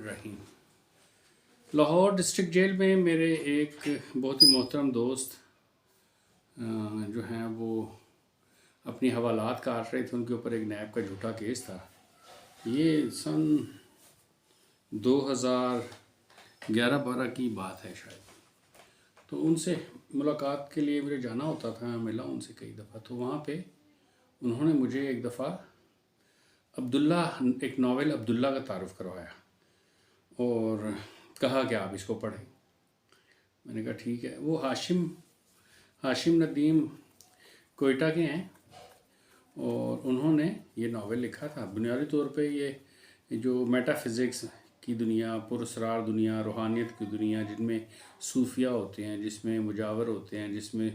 الرحیم۔ Lahore district jail میں میرے ایک بہت ہی محترم دوست جو ہیں وہ اپنی حوالات کاٹ رہے تھے، ان کے اوپر ایک نیب کا جھوٹا کیس تھا۔ یہ سن 2011-12 کی بات ہے شاید۔ تو ان سے ملاقات کے لیے مجھے جانا ہوتا تھا، میں ملا ان سے کئی دفعہ۔ تو وہاں پہ انہوں نے مجھے ایک دفعہ ایک ناول عبداللہ کا تعارف کروایا اور کہا کہ آپ اس کو پڑھیں۔ میں نے کہا ٹھیک ہے۔ وہ ہاشم ندیم کوئٹہ کے ہیں اور انہوں نے یہ ناول لکھا تھا۔ بنیادی طور پہ یہ جو میٹا فزکس کی دنیا، پراسرار دنیا، روحانیت کی دنیا، جن میں صوفیہ ہوتے ہیں، جس میں مجاور ہوتے ہیں، جس میں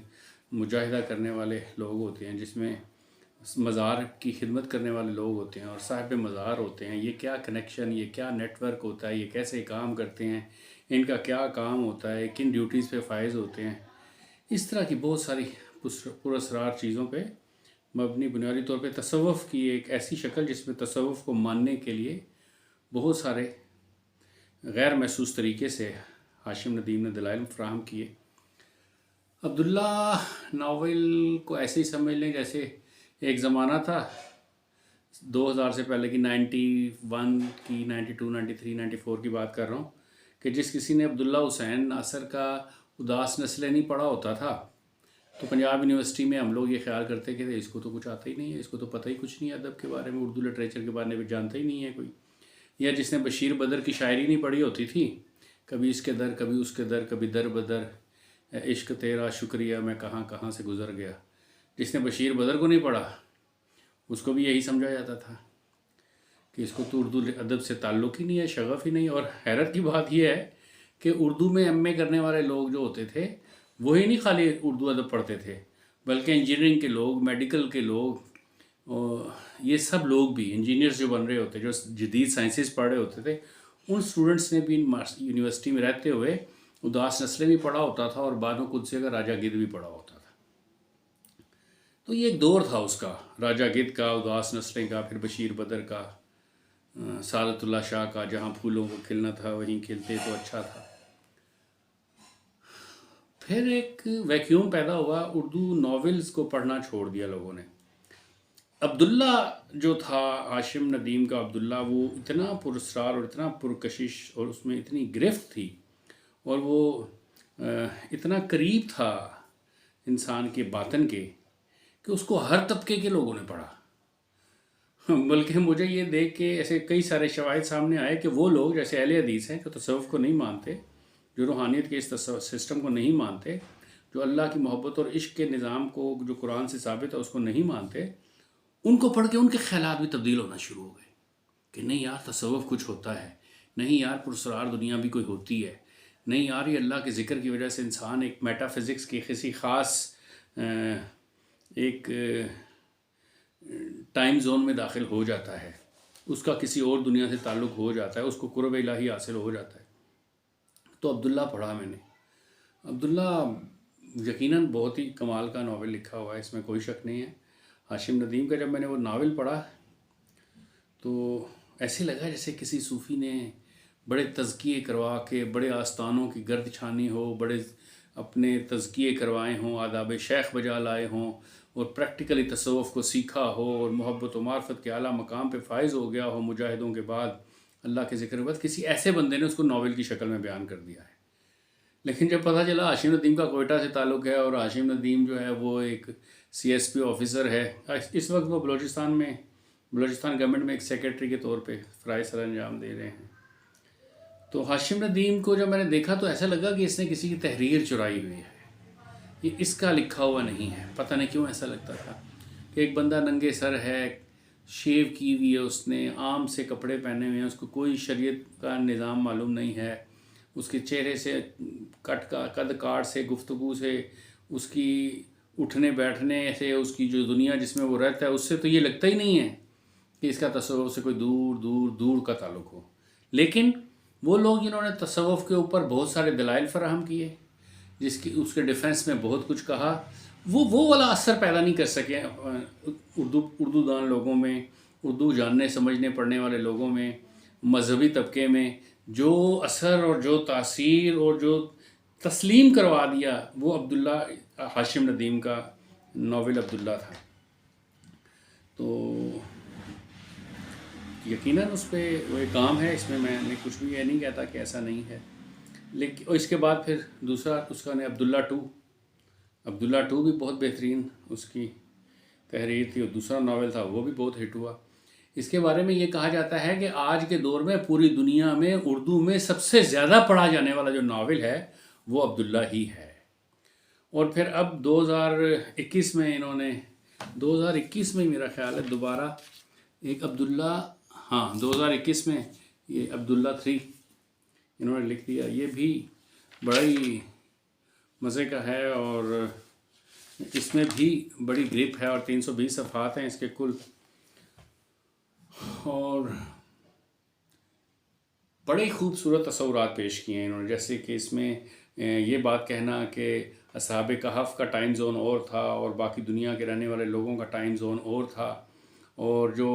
مجاہدہ کرنے والے لوگ ہوتے ہیں، جس میں مزار کی خدمت کرنے والے لوگ ہوتے ہیں اور صاحب مزار ہوتے ہیں، یہ کیا کنیکشن، یہ کیا نیٹ ورک ہوتا ہے، یہ کیسے کام کرتے ہیں، ان کا کیا کام ہوتا ہے، کن ڈیوٹیز پہ فائز ہوتے ہیں، اس طرح کی بہت ساری پراسرار چیزوں پہ مبنی بنیادی طور پہ تصوف کی ایک ایسی شکل جس میں تصوف کو ماننے کے لیے بہت سارے غیر محسوس طریقے سے ہاشم ندیم نے دلائل فراہم کیے۔ عبداللہ ناول کو ایسے ہی سمجھ لیں جیسے ایک زمانہ تھا 2000 سے پہلے کی 91 کی 92 93 94 کی بات کر رہا ہوں، کہ جس کسی نے عبداللہ حسین ناصر کا اداس نسلیں نہیں پڑھا ہوتا تھا تو پنجاب یونیورسٹی میں ہم لوگ یہ خیال کرتے کہ اس کو تو کچھ آتا ہی نہیں ہے، اس کو تو پتہ ہی کچھ نہیں ہے ادب کے بارے میں، اردو لٹریچر کے بارے میں جانتا ہی نہیں ہے کوئی۔ یا جس نے بشیر بدر کی شاعری نہیں پڑھی ہوتی تھی، کبھی اس کے در کبھی اس کے در، کبھی در بدر، عشق تیرا شکریہ میں کہاں کہاں سے گزر گیا، جس نے بشیر بدر کو نہیں پڑھا اس کو بھی یہی سمجھا جاتا تھا کہ اس کو تو اردو ادب سے تعلق ہی نہیں ہے، شغف ہی نہیں۔ اور حیرت کی بات یہ ہے کہ اردو میں ایم اے کرنے والے لوگ جو ہوتے تھے وہی نہیں خالی اردو ادب پڑھتے تھے، بلکہ انجینئرنگ کے لوگ، میڈیکل کے لوگ، یہ سب لوگ بھی انجینئرز جو بن رہے ہوتے، جو جدید سائنسز پڑھ رہے ہوتے تھے، ان اسٹوڈنٹس نے بھی یونیورسٹی میں رہتے ہوئے اداس نسلیں بھی پڑھا ہوتا تھا اور بعد میں قدسیہ کا راجہ گدھ بھی پڑھا ہوتا تھا۔ تو یہ ایک دور تھا اس کا، راجہ گدھ کا، اداس نسلیں کا، پھر بشیر بدر کا، سعادت اللہ شاہ کا، جہاں پھولوں کو کھلنا تھا وہیں کھلتے تو اچھا تھا۔ پھر ایک ویکیوم پیدا ہوا، اردو ناولز کو پڑھنا چھوڑ دیا لوگوں نے۔ عبداللہ جو تھا ہاشم ندیم کا عبداللہ، وہ اتنا پراسرار اور اتنا پرکشش اور اس میں اتنی گرفت تھی اور وہ اتنا قریب تھا انسان کے باطن کے کہ اس کو ہر طبقے کے لوگوں نے پڑھا۔ بلکہ مجھے یہ دیکھ کے ایسے کئی سارے شواہد سامنے آئے کہ وہ لوگ جیسے اہل حدیث ہیں جو تصوف کو نہیں مانتے، جو روحانیت کے اس سسٹم کو نہیں مانتے، جو اللہ کی محبت اور عشق کے نظام کو جو قرآن سے ثابت ہے اس کو نہیں مانتے، ان کو پڑھ کے ان کے خیالات بھی تبدیل ہونا شروع ہو گئے کہ نہیں یار تصوف کچھ ہوتا ہے، نہیں یار پراسرار دنیا بھی کوئی ہوتی ہے، نہیں یار یہ اللہ کے ذکر کی وجہ سے انسان ایک میٹا فزکس کی کسی خاص ایک ٹائم زون میں داخل ہو جاتا ہے، اس کا کسی اور دنیا سے تعلق ہو جاتا ہے، اس کو قرب الہی حاصل ہو جاتا ہے۔ تو عبداللہ پڑھا میں نے۔ عبداللہ یقیناً بہت ہی کمال کا ناول لکھا ہوا ہے، اس میں کوئی شک نہیں ہے۔ ہاشم ندیم کا جب میں نے وہ ناول پڑھا تو ایسے لگا جیسے کسی صوفی نے بڑے تزکیے کروا کے، بڑے آستانوں کی گرد چھانی ہو، بڑے اپنے تزکیے کروائے ہوں، آداب شیخ بجا لائے ہوں اور پریکٹیکلی تصوف کو سیکھا ہو اور محبت و معرفت کے اعلیٰ مقام پہ فائز ہو گیا ہو مجاہدوں کے بعد، اللہ کے ذکر کے بعد، کسی ایسے بندے نے اس کو ناول کی شکل میں بیان کر دیا ہے۔ لیکن جب پتہ چلا ہاشم ندیم کا کوئٹہ سے تعلق ہے اور ہاشم ندیم جو ہے وہ ایک CSP آفیسر ہے، اس وقت وہ بلوچستان گورنمنٹ میں ایک سیکرٹری کے طور پہ فرائض سر انجام دے رہے ہیں، تو ہاشم ندیم کو جب میں نے دیکھا تو ایسا لگا کہ اس نے کسی کی تحریر چرائی ہوئی ہے، یہ اس کا لکھا ہوا نہیں ہے۔ پتہ نہیں کیوں ایسا لگتا تھا کہ ایک بندہ ننگے سر ہے، شیو کی ہوئی ہے، اس نے عام سے کپڑے پہنے ہوئے ہیں، اس کو کوئی شریعت کا نظام معلوم نہیں ہے، اس کے چہرے سے قد کاٹ سے، گفتگو سے، اس کی اٹھنے بیٹھنے سے، اس کی جو دنیا جس میں وہ رہتا ہے اس سے تو یہ لگتا ہی نہیں ہے کہ اس کا تصوف سے کوئی دور دور دور کا تعلق ہو۔ لیکن وہ لوگ جنہوں نے تصوف کے اوپر بہت سارے دلائل فراہم کیے، اس کے ڈیفنس میں بہت کچھ کہا، وہ والا اثر پیدا نہیں کر سکے اردو دان لوگوں میں، اردو جاننے سمجھنے پڑھنے والے لوگوں میں، مذہبی طبقے میں، جو اثر اور جو تاثیر اور جو تسلیم کروا دیا وہ عبداللہ ہاشم ندیم کا ناول عبداللہ تھا. تو یقیناً اس پہ وہ ایک کام ہے، اس میں نے کچھ بھی یہ نہیں کہتا کہ ایسا نہیں ہے. لیکن اور اس کے بعد پھر دوسرا اس کا نے عبداللہ ٹو بھی بہت بہترین اس کی تحریر تھی، اور دوسرا ناول تھا وہ بھی بہت ہٹ ہوا. اس کے بارے میں یہ کہا جاتا ہے کہ آج کے دور میں پوری دنیا میں اردو میں سب سے زیادہ پڑھا جانے والا جو ناول ہے وہ عبداللہ ہی ہے. اور پھر اب 2021 میں انہوں نے 2021 میں میرا خیال ہے دوبارہ ایک عبداللہ، ہاں 2021 میں یہ عبداللہ 3 انہوں نے لکھ دیا. یہ بھی بڑا ہی مزے کا ہے، اور اس میں بھی بڑی گرپ ہے، اور 320 صفحات ہیں اس کے کل، اور بڑے خوبصورت تصورات پیش کیے ہیں انہوں نے. جیسے کہ اس میں یہ بات کہنا کہ اصحاب کہف کا ٹائم زون اور تھا اور باقی دنیا کے رہنے والے لوگوں کا ٹائم زون اور تھا، اور جو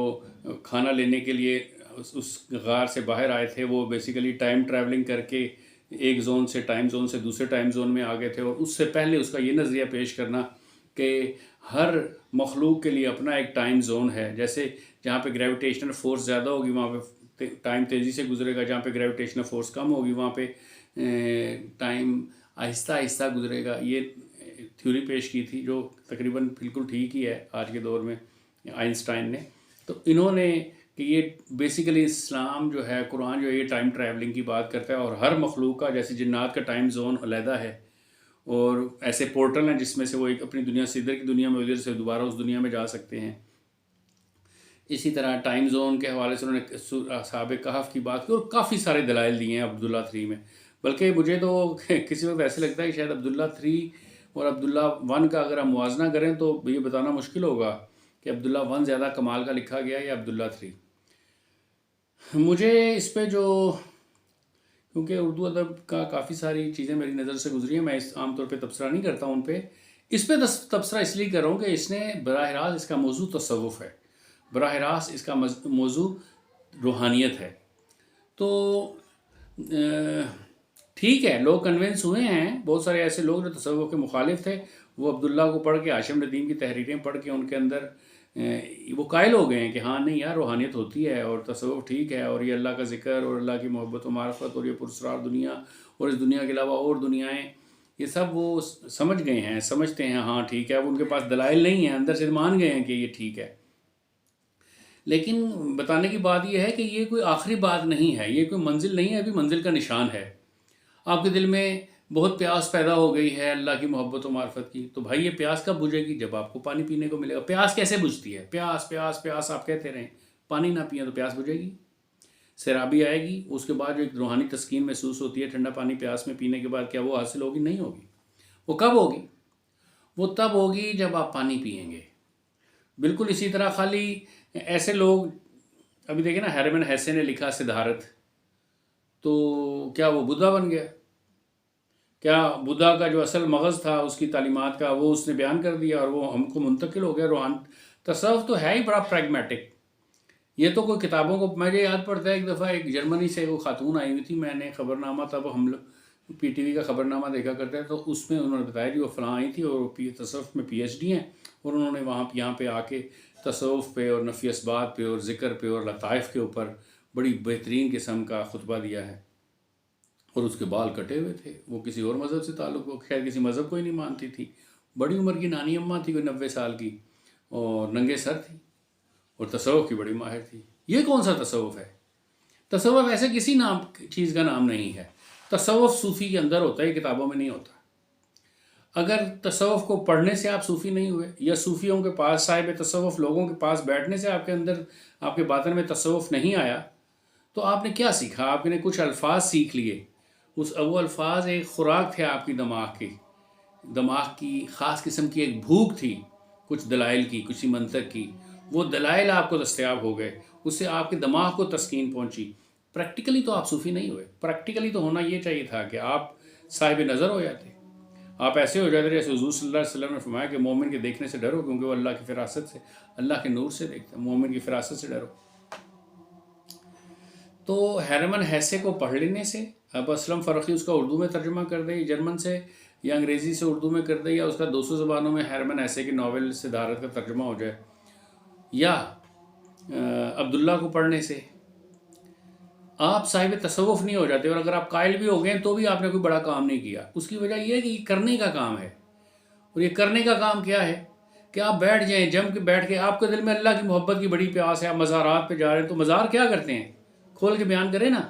کھانا لینے کے لیے اس غار سے باہر آئے تھے وہ بیسیکلی ٹائم ٹریولنگ کر کے ایک زون سے ٹائم زون سے دوسرے ٹائم زون میں آ گئے تھے. اور اس سے پہلے اس کا یہ نظریہ پیش کرنا کہ ہر مخلوق کے لیے اپنا ایک ٹائم زون ہے. جیسے جہاں پہ گریویٹیشنل فورس زیادہ ہوگی وہاں پہ ٹائم تیزی سے گزرے گا، جہاں پہ گریویٹیشنل فورس کم ہوگی وہاں پہ ٹائم آہستہ آہستہ گزرے گا. یہ تھیوری پیش کی تھی جو تقریباً بالکل ٹھیک ہی ہے آج کے دور میں آئنسٹائن نے. تو انہوں نے کہ یہ بیسیکلی اسلام جو ہے، قرآن جو ہے یہ ٹائم ٹریولنگ کی بات کرتا ہے، اور ہر مخلوق کا جیسے جنات کا ٹائم زون علیحدہ ہے، اور ایسے پورٹل ہیں جس میں سے وہ ایک اپنی دنیا سے ادھر کی دنیا میں ادھر سے دوبارہ اس دنیا میں جا سکتے ہیں. اسی طرح ٹائم زون کے حوالے سے انہوں نے اصحاب کہف کی بات کی اور کافی سارے دلائل دیے ہیں عبداللہ 3 میں. بلکہ مجھے تو کسی وقت ایسے لگتا ہے کہ شاید عبداللہ 3 اور عبداللہ 1 کا اگر ہم موازنہ کریں تو یہ بتانا مشکل ہوگا کہ عبداللہ 1 زیادہ کمال کا لکھا گیا یا عبداللہ 3. مجھے اس پہ جو، کیونکہ اردو ادب کا کافی ساری چیزیں میری نظر سے گزری ہیں، میں عام طور پہ تبصرہ نہیں کرتا ہوں ان پہ. اس پہ تبصرہ اس لیے کر رہا ہوں کہ اس نے براہ راست اس کا موضوع تصوف ہے، براہ راست اس کا موضوع روحانیت ہے. تو ٹھیک ہے، لوگ کنونس ہوئے ہیں، بہت سارے ایسے لوگ جو تصوف کے مخالف تھے وہ عبداللہ کو پڑھ کے، ہاشم ندیم کی تحریریں پڑھ کے ان کے اندر وہ قائل ہو گئے ہیں کہ ہاں نہیں یار روحانیت ہوتی ہے اور تصوف ٹھیک ہے، اور یہ اللہ کا ذکر اور اللہ کی محبت و معرفت اور یہ پراسرار دنیا اور اس دنیا کے علاوہ اور دنیایں، یہ سب وہ سمجھ گئے ہیں، سمجھتے ہیں ہاں ٹھیک ہے. اب ان کے پاس دلائل نہیں ہیں، اندر سے مان گئے ہیں کہ یہ ٹھیک ہے. لیکن بتانے کی بات یہ ہے کہ یہ کوئی آخری بات نہیں ہے، یہ کوئی منزل نہیں ہے، ابھی منزل کا نشان ہے. آپ کے دل میں بہت پیاس پیدا ہو گئی ہے اللہ کی محبت و معرفت کی، تو بھائی یہ پیاس کب بجھے گی؟ جب آپ کو پانی پینے کو ملے گا. پیاس کیسے بجھتی ہے؟ پیاس پیاس پیاس آپ کہتے رہیں، پانی نہ پئیں تو پیاس بجھے گی؟ سیرابی آئے گی، اس کے بعد جو ایک روحانی تسکین محسوس ہوتی ہے ٹھنڈا پانی پیاس میں پینے کے بعد، کیا وہ حاصل ہوگی؟ نہیں ہوگی. وہ کب ہوگی؟ وہ تب ہوگی جب آپ پانی پئیں گے. بالکل اسی طرح خالی ایسے لوگ، ابھی دیکھیں نا ہرمن ہیسے نے لکھا سدھارتھ، تو کیا وہ بدھا بن گیا؟ کیا بدھا کا جو اصل مغز تھا اس کی تعلیمات کا وہ اس نے بیان کر دیا اور وہ ہم کو منتقل ہو گیا؟ روحان تصوف تو ہے ہی بڑا پریگمیٹک. یہ تو کوئی کتابوں کو، مجھے یاد پڑتا ہے ایک دفعہ ایک جرمنی سے وہ خاتون آئی ہوئی تھی، میں نے خبرنامہ، تب ہم لوگ پی ٹی وی کا خبرنامہ دیکھا کرتے ہیں، تو اس میں انہوں نے بتایا کہ وہ فلاں آئی تھی اور تصوف میں پی ایچ ڈی ہیں، اور انہوں نے یہاں پہ آ کے تصوف پہ اور نفی اسبات پہ اور ذکر پہ اور لطائف کے اوپر بڑی بہترین قسم کا خطبہ دیا ہے. اور اس کے بال کٹے ہوئے تھے، وہ کسی اور مذہب سے تعلق، وہ خیر کسی مذہب کو ہی نہیں مانتی تھی. بڑی عمر کی نانی اماں تھی، کوئی 90 سال کی، اور ننگے سر تھی، اور تصوف کی بڑی ماہر تھی. یہ کون سا تصوف ہے؟ تصوف ایسے کسی چیز کا نام نہیں ہے. تصوف صوفی کے اندر ہوتا ہے، یہ کتابوں میں نہیں ہوتا. اگر تصوف کو پڑھنے سے آپ صوفی نہیں ہوئے، یا صوفیوں کے پاس، صاحب تصوف لوگوں کے پاس بیٹھنے سے آپ کے اندر، آپ کے باطن میں تصوف نہیں آیا، تو آپ نے کیا سیکھا؟ آپ نے کچھ الفاظ سیکھ لیے، وہ الفاظ ایک خوراک تھے آپ کی دماغ کی خاص قسم کی ایک بھوک تھی، کچھ دلائل کی، کسی منطق کی. وہ دلائل آپ کو دستیاب ہو گئے، اس سے آپ کے دماغ کو تسکین پہنچی. پریکٹیکلی تو آپ صوفی نہیں ہوئے. پریکٹیکلی تو ہونا یہ چاہیے تھا کہ آپ صاحب نظر ہو جاتے، آپ ایسے ہو جاتے جیسے حضور صلی اللہ علیہ وسلم نے فرمایا کہ مومن کے دیکھنے سے ڈرو، کیونکہ وہ اللہ کی فراست سے، اللہ کے نور سے دیکھتا ہے. مومن کی فراست سے ڈرو. تو ہیرمن ہیسے کو پڑھ لینے سے، اب اسلم فرقی اس کا اردو میں ترجمہ کر دے جرمن سے، یا انگریزی سے اردو میں کر دے، یا اس کا 200 زبانوں میں ہیرمن ہیسے کی ناول صدارت کا ترجمہ ہو جائے، یا عبداللہ کو پڑھنے سے آپ صاحب تصوف نہیں ہو جاتے، اور اگر آپ قائل بھی ہو گئے تو بھی آپ نے کوئی بڑا کام نہیں کیا۔ اس کی وجہ یہ ہے کہ یہ کرنے کا کام ہے، اور یہ کرنے کا کام کیا ہے کہ آپ بیٹھ جائیں، جم کے بیٹھ کے، آپ کے دل میں اللہ کی محبت کی بڑی پیاس ہے، آپ مزارات پہ جا رہے ہیں تو مزار کیا کرتے ہیں، کھول کے بیان کریں نا،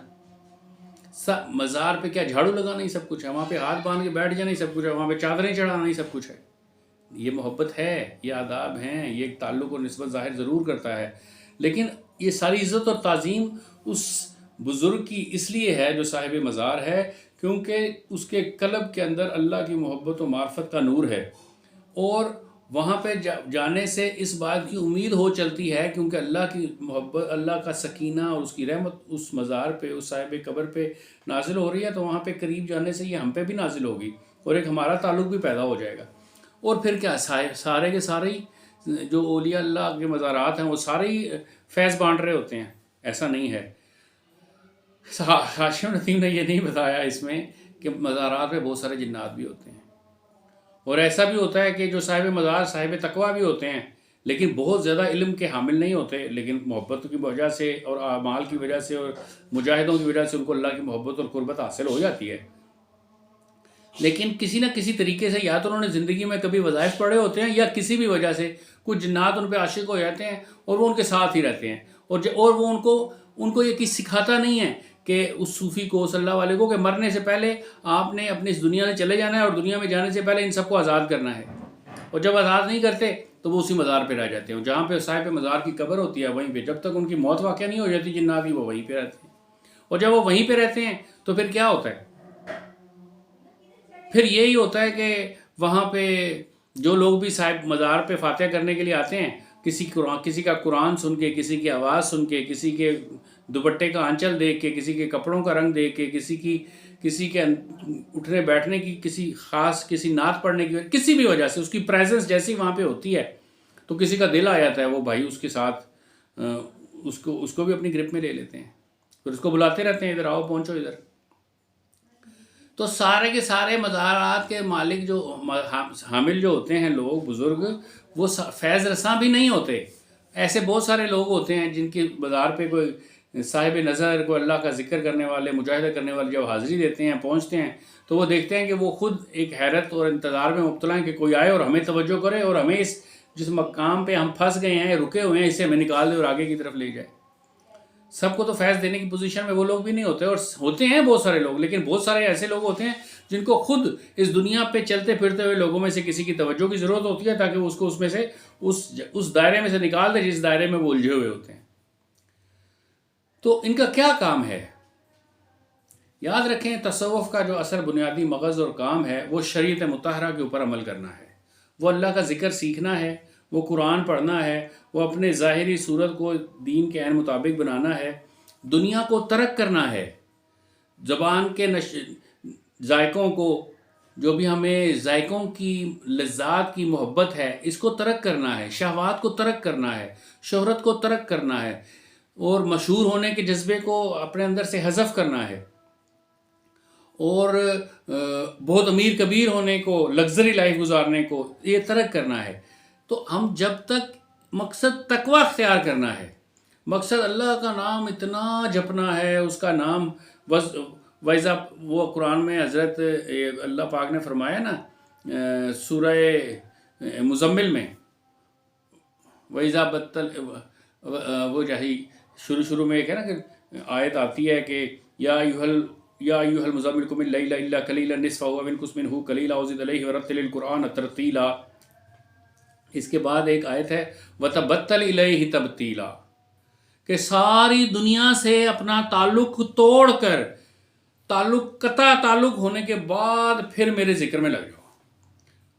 مزار پہ کیا جھاڑو لگانا ہی سب کچھ ہے، وہاں پہ ہاتھ باندھ کے بیٹھ جانا ہی سب کچھ ہے، وہاں پہ چادریں چڑھانا ہی سب کچھ ہے۔ یہ محبت ہے، یہ آداب ہیں، یہ ایک تعلق اور نسبت ظاہر ضرور کرتا ہے، لیکن یہ ساری عزت اور تعظیم اس بزرگ کی اس لیے ہے جو صاحب مزار ہے، کیونکہ اس کے قلب کے اندر اللہ کی محبت و معرفت کا نور ہے، اور وہاں پہ جانے سے اس بات کی امید ہو چلتی ہے، کیونکہ اللہ کی محبت، اللہ کا سکینہ اور اس کی رحمت اس مزار پہ، اس صاحب قبر پہ نازل ہو رہی ہے، تو وہاں پہ قریب جانے سے یہ ہم پہ بھی نازل ہوگی، اور ایک ہمارا تعلق بھی پیدا ہو جائے گا۔ اور پھر کیا، سارے کے سارے ہی جو اولیاء اللہ کے مزارات ہیں وہ سارے ہی فیض بانٹ رہے ہوتے ہیں، ایسا نہیں ہے۔ ہاشم ندیم نے یہ نہیں بتایا اس میں کہ مزارات پہ بہت سارے جنات بھی ہوتے ہیں، اور ایسا بھی ہوتا ہے کہ جو صاحب مزار صاحب تقویٰ بھی ہوتے ہیں، لیکن بہت زیادہ علم کے حامل نہیں ہوتے، لیکن محبت کی وجہ سے اور اعمال کی وجہ سے اور مجاہدوں کی وجہ سے ان کو اللہ کی محبت اور قربت حاصل ہو جاتی ہے۔ لیکن کسی نہ کسی طریقے سے یا تو انہوں نے زندگی میں کبھی وظائف پڑھے ہوتے ہیں، یا کسی بھی وجہ سے کچھ جنات ان پہ عاشق ہو جاتے ہیں اور وہ ان کے ساتھ ہی رہتے ہیں، اور وہ ان کو یہ کچھ سکھاتا نہیں ہے کہ اس صوفی کو، صلی اللہ علیہ کو، کہ مرنے سے پہلے آپ نے اپنی اس دنیا سے چلے جانا ہے، اور دنیا میں جانے سے پہلے ان سب کو آزاد کرنا ہے، اور جب آزاد نہیں کرتے تو وہ اسی مزار پہ رہ جاتے ہیں، جہاں پہ صاحب مزار کی قبر ہوتی ہے وہیں پہ جب تک ان کی موت واقع نہیں ہو جاتی جنات کی، وہ وہیں پہ رہتے ہیں، اور جب وہ وہیں پہ رہتے ہیں تو پھر کیا ہوتا ہے، پھر یہی ہوتا ہے کہ وہاں پہ جو لوگ بھی صاحب مزار پہ فاتحہ کرنے کے لیے آتے ہیں، کسی کا قرآن سن کے، کسی کی آواز سن کے، کسی کے دوپٹے کا آنچل دیکھ کے، کسی کے کپڑوں کا رنگ دیکھ کے، کسی کے اٹھنے بیٹھنے کی کسی خاص کسی نعت پڑھنے کی کسی بھی وجہ سے اس کی پریزنس جیسی وہاں پہ ہوتی ہے تو کسی کا دل آ جاتا ہے، وہ بھائی اس کے ساتھ اس کو بھی اپنی گرپ میں لے لیتے ہیں، پھر اس کو بلاتے رہتے ہیں، ادھر آؤ، پہنچو ادھر۔ تو سارے کے سارے مزارات کے مالک جو حامل جو ہوتے ہیں لوگ بزرگ، وہ فیض رساں بھی نہیں ہوتے، ایسے بہت سارے لوگ ہوتے ہیں جن کے مزار پہ کوئی صاحب نظر، کوئی اللہ کا ذکر کرنے والے، مجاہدہ کرنے والے جب حاضری دیتے ہیں، پہنچتے ہیں، تو وہ دیکھتے ہیں کہ وہ خود ایک حیرت اور انتظار میں مبتلا ہیں کہ کوئی آئے اور ہمیں توجہ کرے، اور ہمیں جس مقام پہ ہم پھنس گئے ہیں، رکے ہوئے ہیں، اسے ہمیں نکال دے اور آگے کی طرف لے جائے۔ سب کو تو فیض دینے کی پوزیشن میں وہ لوگ بھی نہیں ہوتے، اور ہوتے ہیں بہت سارے لوگ، لیکن بہت سارے ایسے لوگ ہوتے ہیں جن کو خود اس دنیا پہ چلتے پھرتے ہوئے لوگوں میں سے کسی کی توجہ کی ضرورت ہوتی ہے تاکہ وہ اس کو اس میں سے اس دائرے میں سے نکال دے جس دائرے میں وہ الجھے ہوئے ہوتے ہیں۔ تو ان کا کیا کام ہے؟ یاد رکھیں، تصوف کا جو اثر بنیادی مغز اور کام ہے وہ شریعت مطہرہ کے اوپر عمل کرنا ہے، وہ اللہ کا ذکر سیکھنا ہے، وہ قرآن پڑھنا ہے، وہ اپنے ظاہری صورت کو دین کے عین مطابق بنانا ہے، دنیا کو ترک کرنا ہے، زبان کے ذائقوں کو، جو بھی ہمیں ذائقوں کی لذات کی محبت ہے، اس کو ترک کرنا ہے، شہوات کو ترک کرنا ہے، شہرت کو ترک کرنا ہے، اور مشہور ہونے کے جذبے کو اپنے اندر سے حذف کرنا ہے، اور بہت امیر کبیر ہونے کو، لگژری لائف گزارنے کو یہ ترک کرنا ہے۔ تو ہم جب تک مقصد تقویٰ اختیار کرنا ہے، مقصد اللہ کا نام اتنا جپنا ہے، اس کا نام وَإِذَا، وہ قرآن میں حضرت اللہ پاک نے فرمایا نا سورہ مزمل میں، وَإِذَا بَطَّلْ، وہ جہی شروع میں ایک ہے نا کہ آیت آتی ہے کہ یا ایھا المزمل قم اللیل الا قلیلا نصفہ او انقص منہ قلیلا او زد علیہ ورتل القرآن ترتیلا۔ اس کے بعد ایک آیت ہے وَتَبَتَّلْ إِلَيْهِ تَبْتِيلًا، کہ ساری دنیا سے اپنا تعلق توڑ کر، قطع تعلق ہونے کے بعد پھر میرے ذکر میں لگ جاؤ۔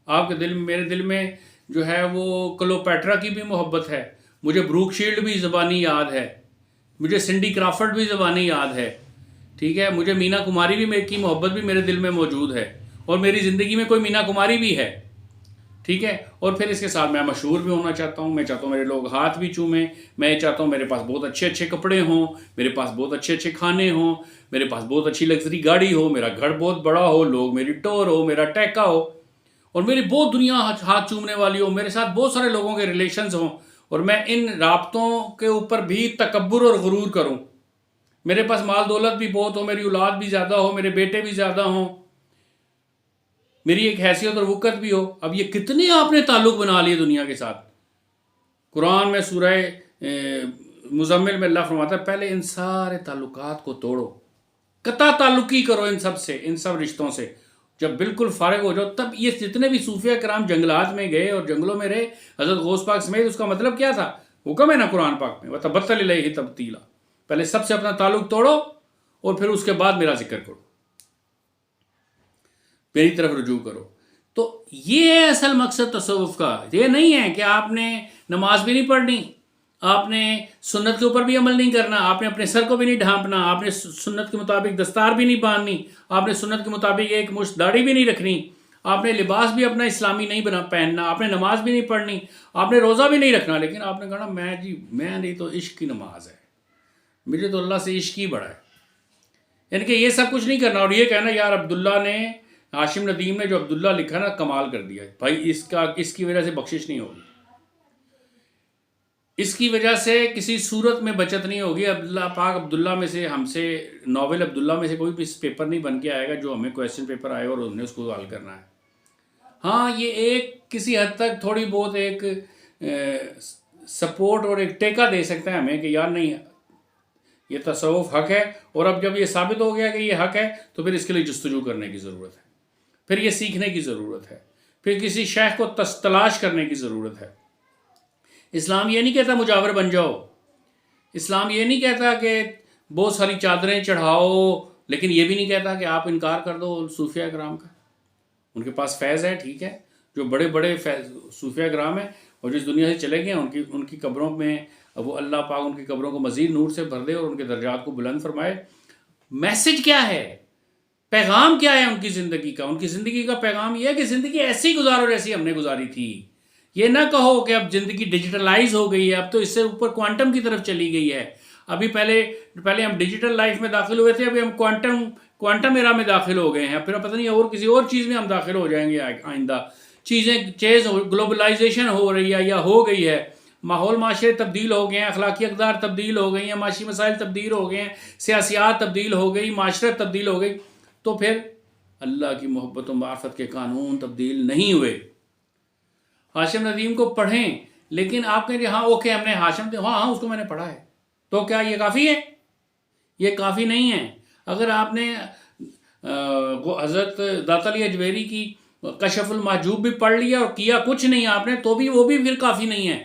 آپ کے دل میں، میرے دل میں جو ہے وہ کلوپیٹرا کی بھی محبت ہے، مجھے بروک شیلڈ بھی زبانی یاد ہے، مجھے سنڈی کرافرڈ بھی زبانی یاد ہے، ٹھیک ہے، مجھے مینا کماری بھی کی محبت بھی میرے دل میں موجود ہے، اور میری زندگی میں کوئی مینا کماری بھی ہے، ٹھیک ہے. اور پھر اس کے ساتھ میں مشہور بھی ہونا چاہتا ہوں. میں چاہتا ہوں میرے لوگ ہاتھ بھی چومیں. میں چاہتا ہوں میرے پاس بہت اچھے اچھے کپڑے ہوں, میرے پاس بہت اچھے اچھے کھانے ہوں, میرے پاس بہت اچھی لگژری گاڑی ہو, میرا گھر بہت بڑا ہو, لوگ میری ٹور ہو, میرا ٹیکا ہو, اور میری بہت دنیا ہاتھ چومنے والی ہو, میرے ساتھ بہت سارے لوگوں کے ریلیشنز ہوں, اور میں ان رابطوں کے اوپر بھی تکبر اور غرور کروں. میرے پاس مال دولت بھی بہت ہو, میری اولاد بھی زیادہ ہو, میرے بیٹے بھی زیادہ ہوں, میری ایک حیثیت اور وقت بھی ہو. اب یہ کتنے آپ نے تعلق بنا لیے دنیا کے ساتھ. قرآن میں سورہ مزمل میں اللہ فرماتا ہے پہلے ان سارے تعلقات کو توڑو, قطع تعلقی کرو ان سب سے, ان سب رشتوں سے. جب بالکل فارغ ہو جاؤ, تب یہ جتنے بھی صوفیہ کرام جنگلات میں گئے اور جنگلوں میں رہے حضرت غوث پاک سمیت, اس کا مطلب کیا تھا؟ حکم ہے نا قرآن پاک میں, وَتَبَتَّلْ إِلَيْهِ تَبْتِيلًا. پہلے سب سے اپنا تعلق توڑو اور پھر اس کے بعد میرا ذکر کرو, میری طرف رجوع کرو. تو یہ ہے اصل مقصد تصوف کا. یہ نہیں ہے کہ آپ نے نماز بھی نہیں پڑھنی, آپ نے سنت کے اوپر بھی عمل نہیں کرنا, آپ نے اپنے سر کو بھی نہیں ڈھانپنا, آپ نے سنت کے مطابق دستار بھی نہیں باندھنی, آپ نے سنت کے مطابق ایک مشت داڑھی بھی نہیں رکھنی, آپ نے لباس بھی اپنا اسلامی نہیں پہننا, آپ نے نماز بھی نہیں پڑھنی, آپ نے روزہ بھی نہیں رکھنا. لیکن آپ نے کہا میں نہیں تو عشق کی نماز ہے, مجھے تو اللہ سے عشق ہی بڑا ہے. یعنی کہ یہ سب کچھ نہیں کرنا اور یہ کہنا یار عبداللہ نے, ہاشم ندیم نے جو عبداللہ لکھا نا کمال کر دیا بھائی, اس کی وجہ سے بخشش نہیں ہوگی, اس کی وجہ سے کسی صورت میں بچت نہیں ہوگی. اللہ پاک عبداللہ میں سے, ہم سے ناول عبداللہ میں سے کوئی بھی پیپر نہیں بن کے آئے گا جو ہمیں کویسچن پیپر آئے اور انہیں اس کو حل کرنا ہے. ہاں یہ ایک کسی حد تک تھوڑی بہت ایک سپورٹ اور ایک ٹیکہ دے سکتا ہے ہمیں کہ یار نہیں یہ تصوف حق ہے, اور اب جب یہ ثابت ہو گیا کہ یہ حق ہے تو پھر اس کے لیے جستجو کرنے کی ضرورت ہے, پھر یہ سیکھنے کی ضرورت ہے, پھر کسی شیخ کو تلاش کرنے کی ضرورت ہے. اسلام یہ نہیں کہتا مجاور بن جاؤ, اسلام یہ نہیں کہتا کہ بہت ساری چادریں چڑھاؤ, لیکن یہ بھی نہیں کہتا کہ آپ انکار کر دو صوفیہ کرام کا. ان کے پاس فیض ہے, ٹھیک ہے, جو بڑے بڑے صوفیہ کرام ہیں اور جس دنیا سے چلے گئے ہیں ان کی قبروں میں وہ اللہ پاک ان کی قبروں کو مزید نور سے بھر دے اور ان کے درجات کو بلند فرمائے. میسج کیا ہے, پیغام کیا ہے ان کی زندگی کا؟ ان کی زندگی کا پیغام یہ ہے کہ زندگی ایسی گزارو جیسی ہم نے گزاری تھی. یہ نہ کہو کہ اب زندگی ڈیجیٹلائز ہو گئی ہے, اب تو اس سے اوپر کوانٹم کی طرف چلی گئی ہے. ابھی پہلے ہم ڈیجیٹل لائف میں داخل ہوئے تھے, ابھی ہم کوانٹم ایرا میں داخل ہو گئے ہیں, پھر پتہ نہیں اور کسی اور چیز میں ہم داخل ہو جائیں گے آئندہ. گلوبلائزیشن ہو رہی ہے یا ہو گئی ہے, ماحول معاشرے تبدیل ہو گئے ہیں, اخلاقی اقدار تبدیل ہو گئی ہیں, معاشی مسائل تبدیل ہو گئے ہیں, سیاسیات تبدیل ہو گئی, معاشرت تبدیل ہو گئی, تو پھر اللہ کی محبت و معرفت کے قانون تبدیل نہیں ہوئے. ہاشم ندیم کو پڑھیں, لیکن آپ کہیں ہاں اوکے ہم نے ہاں اس کو میں نے پڑھا ہے, تو کیا یہ کافی ہے؟ یہ کافی نہیں ہے. اگر آپ نے حضرت داتا علی اجمیری کی کشف المحجوب بھی پڑھ لیا اور کیا کچھ نہیں آپ نے, تو بھی وہ بھی پھر کافی نہیں ہے.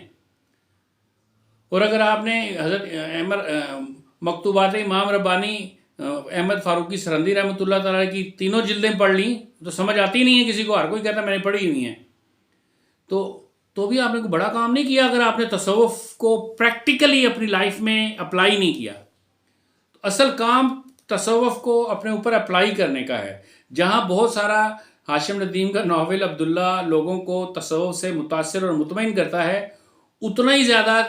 اور اگر آپ نے حضرت مکتوبات امام ربانی احمد فاروقی سرندی رحمۃ اللہ تعالیٰ کی تینوں جلدیں پڑھ لیں تو سمجھ آتی نہیں ہے کسی کو, ہر کوئی کہتا ہے میں نے پڑھی نہیں ہے, تو بھی آپ نے کوئی بڑا کام نہیں کیا اگر آپ نے تصوف کو پریکٹیکلی اپنی لائف میں اپلائی نہیں کیا. اصل کام تصوف کو اپنے اوپر اپلائی کرنے کا ہے. جہاں بہت سارا ہاشم ندیم کا ناول عبداللہ لوگوں کو تصوف سے متاثر اور مطمئن کرتا ہے, اتنا ہی زیادہ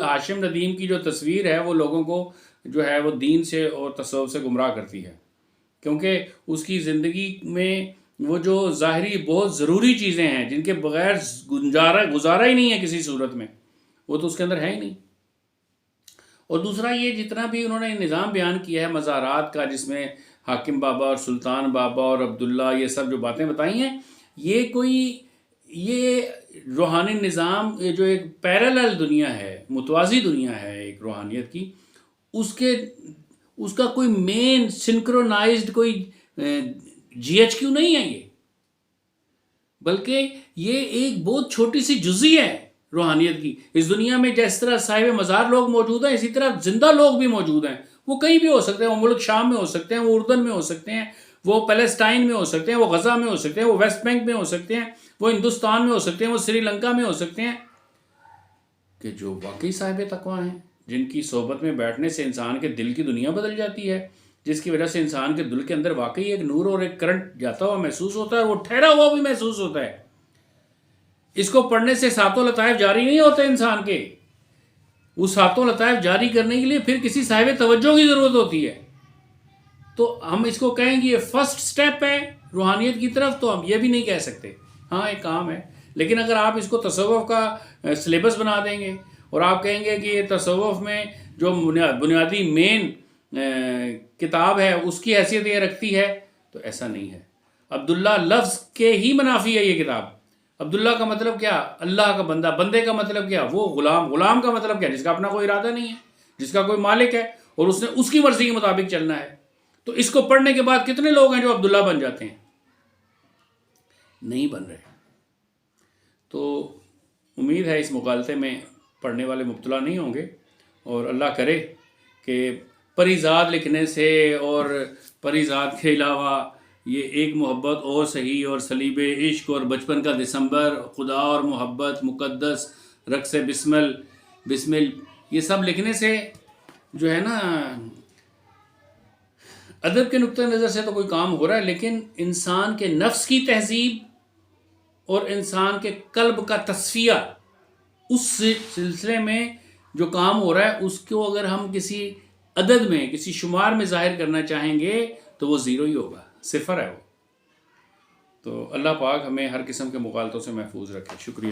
ہاشم ندیم کی جو تصویر ہے وہ لوگوں کو جو ہے وہ دین سے اور تصوف سے گمراہ کرتی ہے, کیونکہ اس کی زندگی میں وہ جو ظاہری بہت ضروری چیزیں ہیں جن کے بغیر گزارا ہی نہیں ہے کسی صورت میں, وہ تو اس کے اندر ہے ہی نہیں. اور دوسرا یہ جتنا بھی انہوں نے نظام بیان کیا ہے مزارات کا, جس میں حاکم بابا اور سلطان بابا اور عبداللہ یہ سب جو باتیں بتائی ہیں, یہ روحانی نظام, یہ جو ایک پیرالل دنیا ہے, متوازی دنیا ہے ایک روحانیت کی, اس کا کوئی مین سنکرونائزڈ کوئی جی ایچ کیو نہیں ہے یہ, بلکہ یہ ایک بہت چھوٹی سی جزئی ہے روحانیت کی. اس دنیا میں جس طرح صاحب مزار لوگ موجود ہیں, اسی طرح زندہ لوگ بھی موجود ہیں. وہ کہیں بھی ہو سکتے ہیں, وہ ملک شام میں ہو سکتے ہیں, وہ اردن میں ہو سکتے ہیں, وہ پیلسٹائن میں ہو سکتے ہیں, وہ غزہ میں ہو سکتے ہیں, وہ ویسٹ بینک میں ہو سکتے ہیں, وہ ہندوستان میں ہو سکتے ہیں, وہ سری لنکا میں ہو سکتے ہیں, کہ جو واقعی صاحب تقویٰ ہیں, جن کی صحبت میں بیٹھنے سے انسان کے دل کی دنیا بدل جاتی ہے, جس کی وجہ سے انسان کے دل کے اندر واقعی ایک نور اور ایک کرنٹ جاتا ہوا محسوس ہوتا ہے, وہ ٹھہرا ہوا بھی محسوس ہوتا ہے. اس کو پڑھنے سے ساتوں لطائف جاری نہیں ہوتے انسان کے. وہ ساتوں لطائف جاری کرنے کے لیے پھر کسی صاحب توجہ کی ضرورت ہوتی ہے. تو ہم اس کو کہیں گے یہ فرسٹ سٹیپ ہے روحانیت کی طرف, تو ہم یہ بھی نہیں کہہ سکتے. ہاں ایک کام ہے, لیکن اگر آپ اس کو تصوف کا سلیبس بنا دیں گے اور آپ کہیں گے کہ یہ تصوف میں جو بنیادی مین کتاب ہے اس کی حیثیت یہ رکھتی ہے, تو ایسا نہیں ہے. عبداللہ لفظ کے ہی منافی ہے یہ کتاب. عبداللہ کا مطلب کیا؟ اللہ کا بندہ. بندے کا مطلب کیا؟ وہ غلام. غلام کا مطلب کیا؟ جس کا اپنا کوئی ارادہ نہیں ہے, جس کا کوئی مالک ہے اور اس نے اس کی مرضی کے مطابق چلنا ہے. تو اس کو پڑھنے کے بعد کتنے لوگ ہیں جو عبداللہ بن جاتے ہیں؟ نہیں بن رہے. تو امید ہے اس مغالطے میں پڑھنے والے مبتلا نہیں ہوں گے, اور اللہ کرے کہ پریزاد لکھنے سے اور پریزاد کے علاوہ یہ ایک محبت اور صحیح اور صلیب عشق اور بچپن کا دسمبر, خدا اور محبت, مقدس, رقص بسمل یہ سب لکھنے سے جو ہے نا ادب کے نقطہ نظر سے تو کوئی کام ہو رہا ہے, لیکن انسان کے نفس کی تہذیب اور انسان کے قلب کا تصفیہ اس سلسلے میں جو کام ہو رہا ہے اس کو اگر ہم کسی عدد میں کسی شمار میں ظاہر کرنا چاہیں گے تو وہ زیرو ہی ہوگا, صفر ہے وہ. تو اللہ پاک ہمیں ہر قسم کے مغالطوں سے محفوظ رکھے. شکریہ.